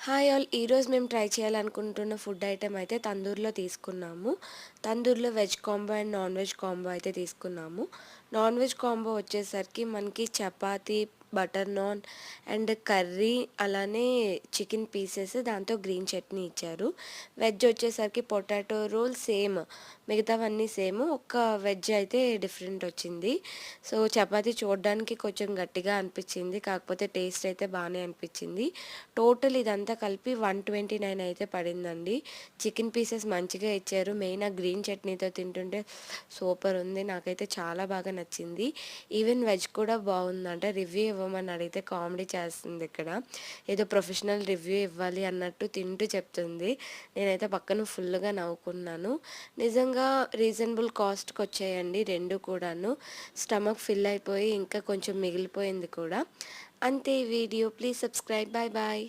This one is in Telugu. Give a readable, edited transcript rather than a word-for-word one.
Hi all! ఈరోజు మేము ట్రై చేయాలనుకుంటున్న ఫుడ్ ఐటెమ్ అయితే తందూరిలో తీసుకున్నాము. తందూరిలో veg combo and non veg combo అయితే తీసుకున్నాము. నాన్ వెజ్ కాంబో వచ్చేసరికి మనకి chapati, butter non and curry అలానే చికెన్ పీసెస్ దాంతో గ్రీన్ చట్నీ ఇచ్చారు. వెజ్ వచ్చేసరికి పొటాటో రోల్ సేమ్, మిగతావన్నీ సేమ్. ఒక్క వెజ్ అయితే డిఫరెంట్ వచ్చింది. సో, చపాతీ చూడడానికి కొంచెం గట్టిగా అనిపించింది. కాకపోతే టేస్ట్ అయితే బానే అనిపించింది. టోటల్ ఇదంతా కలిపి 129 అయితే పడిందండి. చికెన్ పీసెస్ మంచిగా ఇచ్చారు. మెయిన్ ఆ గ్రీన్ చట్నీతో తింటుంటే సూపర్ ఉంది. నాకైతే చాలా బాగా నచ్చింది. ఈవెన్ వెజ్ కూడా బాగుందంట. రివ్యూ ఇవ్వమని అడిగితే కామెడీ చేస్తుంది ఇక్కడ. ఏదో ప్రొఫెషనల్ రివ్యూ ఇవ్వాలి అన్నట్టు తింటూ చెప్తుంది. నేనైతే పక్కన ఫుల్‌గా నవ్వుకున్నాను. నిజంగా రీజనబుల్ కాస్ట్‌కి వచ్చాయండి 2 కూడాను. స్టమక్ ఫిల్ అయిపోయి ఇంకా కొంచెం మిగిలిపోయింది కూడా. అంతే ఈ వీడియో. Please subscribe. Bye bye.